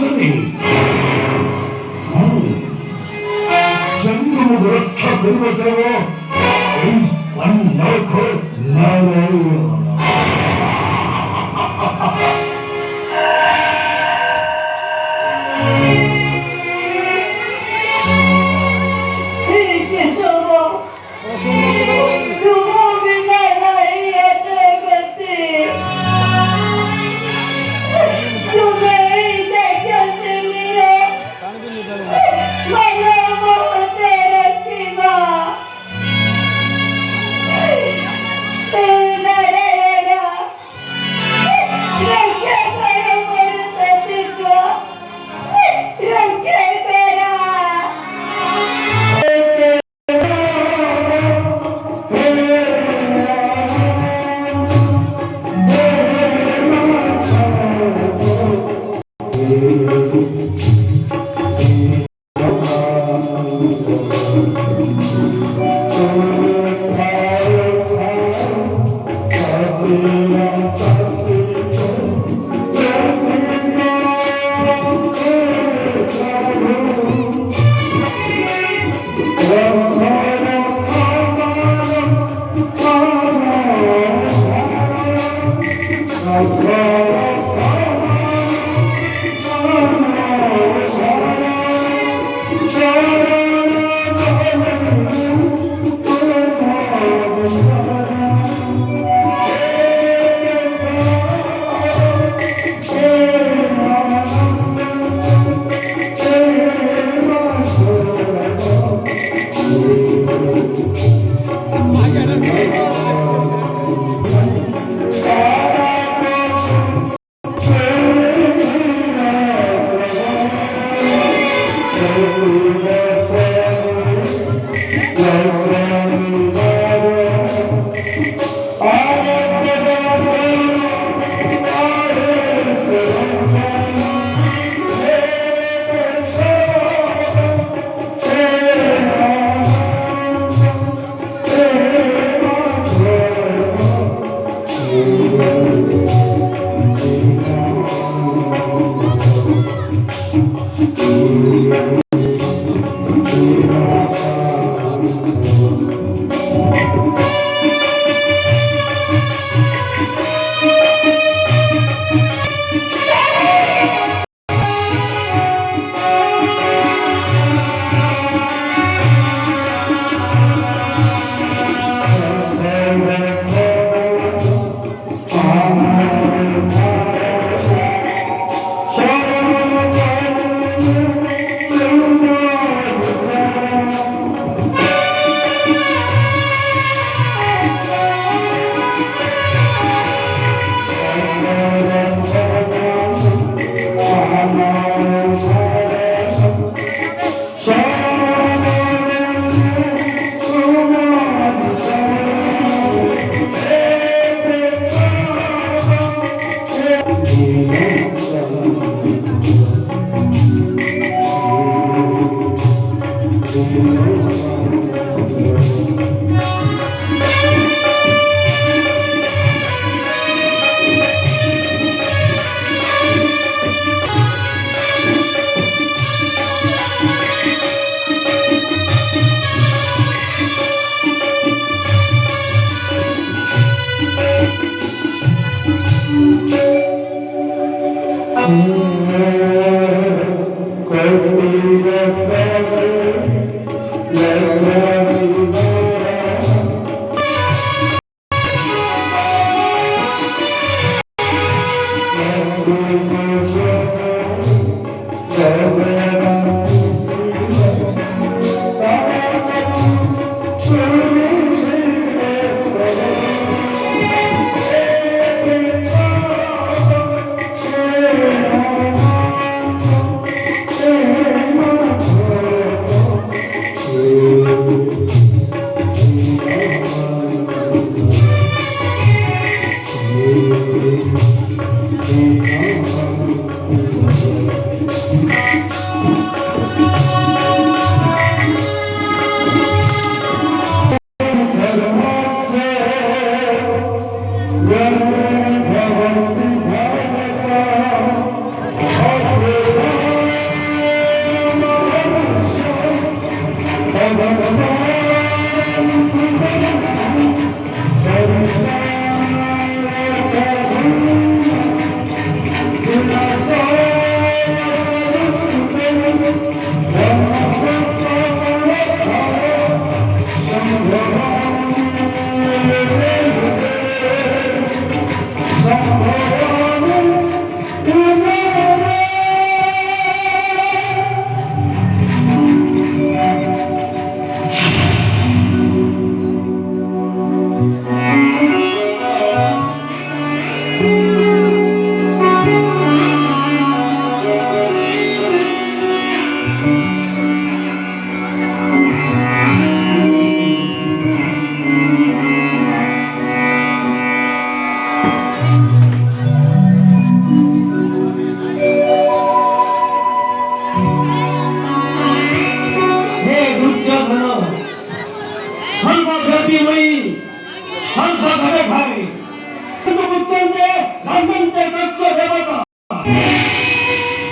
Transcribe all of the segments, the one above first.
하시니 전부 그렇게 들어오더라고 완나고 나와요.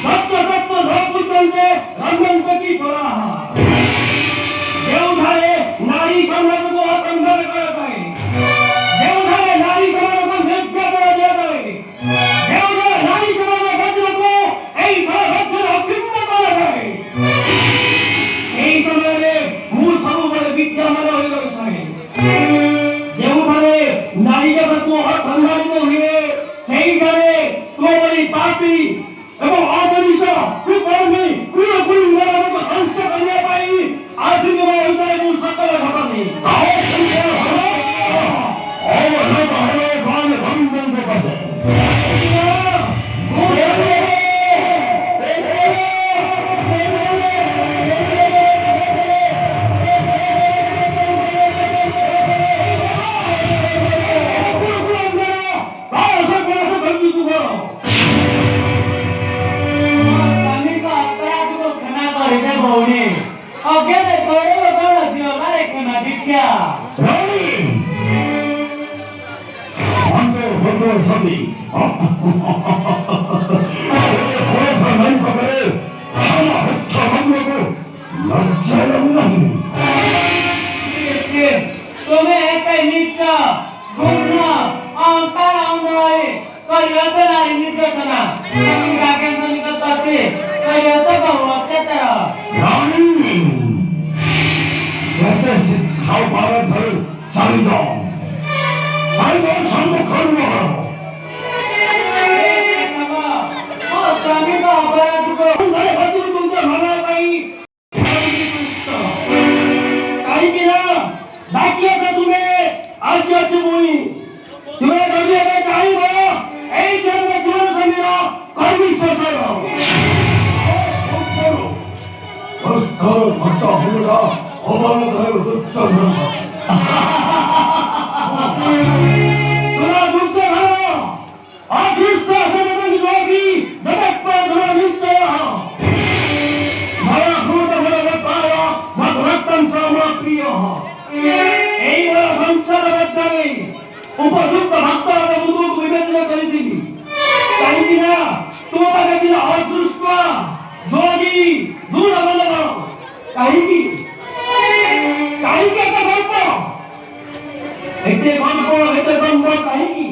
सत्य सत्य लोकपुत्रंचे रंगणपती पराहा देवधारे नारी समाजाचा असंधान करत आहे देवधारे नारी समाजाचा निर्यात देत आहे देवधारे नारी समाजाबद्दल এই সর্বত্র অকৃত্য করা হয় এই সময়ে মূল সর্ববলে বিদ্যমান হয়ে রয়েছে যেখানে নারী জগৎ অসম্মানিত হয়ে সেইখানে তোমাদের পাপী এবং অপরিশ কুকর্মী পুরোপুরি মেরামত ধ্বংস করিয়া পাই আধুনিক অন্তরে মূল সকল ঘটনা तुम्हें एक नित्य घूमना अंतर आंदोलन करियत नारी निर्यातना तुम्ही काकेंद्र निकट असते करियत बहुवत्ते तरह रानी जैसे शिक्षाओं भारत भर चाली जाओ सम्मुख करो स्वामी का अपराध को हमारे बच्चों तुमसे भला पाई काही केला बाकी आता तुम्ही आशियाची बोली तुम्ही बघितले काय काही बघा एक जन्म जीवन समीरा कर्मी सोसारो भक्त होगा ओबाला धर दुष्ट तुला दुष्ट झाला अदृष्ट असलेली जोगी जगत पर धरा निश्चय मला भूत भरत पाया मग रक्तम सामप्रिय এই সংসার বদ্ধে উপযুক্ত ভক্তরা মুখ বিবেচনা করেছিলি কাহিনী না তোমাকে দিল অদৃষ্ট যোগী দূর হল কাহিনী কাহিনী একটা গল্প এতে গল্প কাহিনী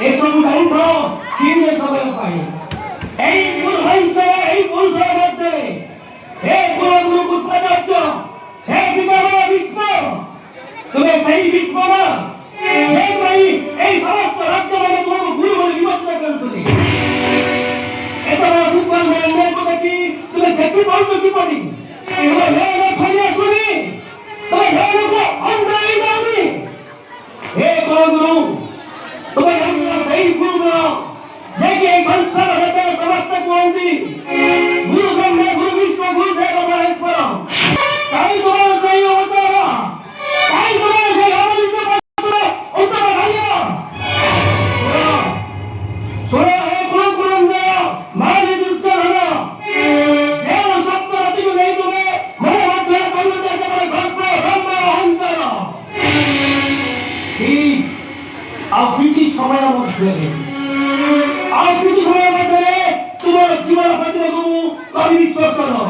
এসব জানিস কিনে সবাই পাই এই পুরুষের মধ্যে হে গুরু পুত্রাচার্য হে পিতামহ ভীষ্ম তুমি সেই ভীষ্ম না সেই ভাই এই সমস্ত রাজ্য মানে তোমাকে গুরু বলে বিবেচনা করেছিলি এত বড় দুঃখের মেয়ের কথা কি তুমি দেখতে পারছো কি পারি তোমার মেয়েরা ফলিয়া শুনি তোমার মেয়েরা অন্যায় দামি হে গুরু तुम्हें हम सही गुरु बनो देखिए एक संस्कार होते हैं समस्त कुंती गुरु ब्रह्मा गुरु विष्णु गुरु देव महेश्वर कहीं तुम्हारा सही होता है कहीं तुम्हारा सही हमारे से पता होता है भैया सुना है गुरु गुरु ने मानी दुष्ट होना देव सप्त रति को नहीं तुम्हें मेरे मध्य करूँ जैसे मेरे घर पर ब्रह्मा अहंकार আর কিছু সময়ের মধ্যে তোমার জীবন প্রতিযোগ কবি বিশ্বাস করো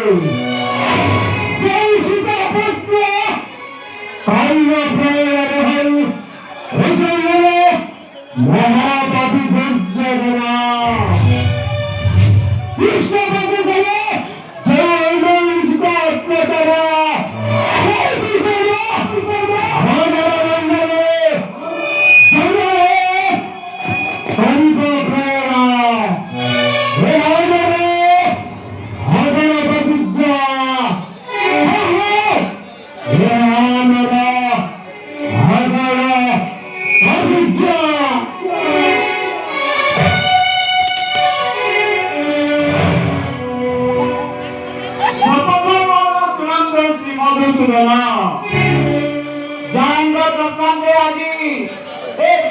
जय सीता पुत्र काल्य प्रेरण हसले महापति दुर्जय कृष्ण भक्त गले जय सीता अत्याचार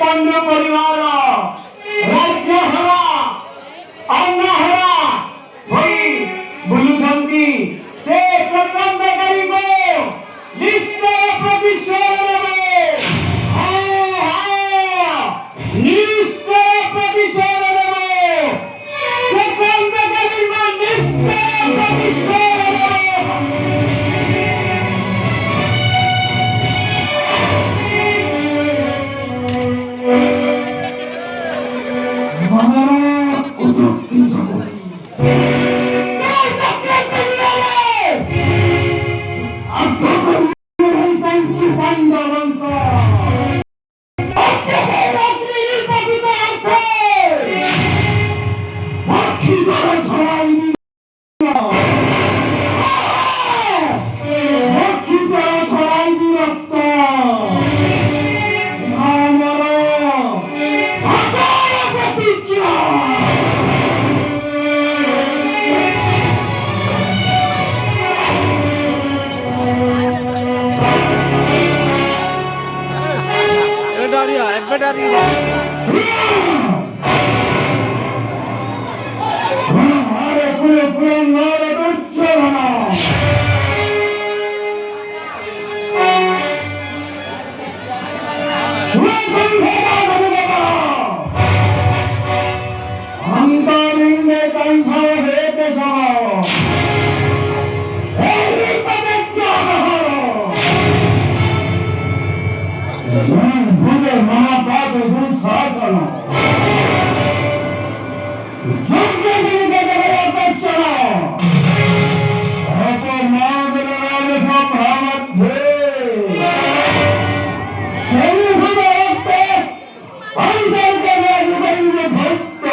पांडव परिवार राज्य हरा अन्न हरा होई बुलुधंती से प्रकंद करिबो निश्चय प्रतिशोध लेबो निश्चय प्रतिशोध लेबो प्रकंद करिबो निश्चय प्रतिशोध लेबो भक्त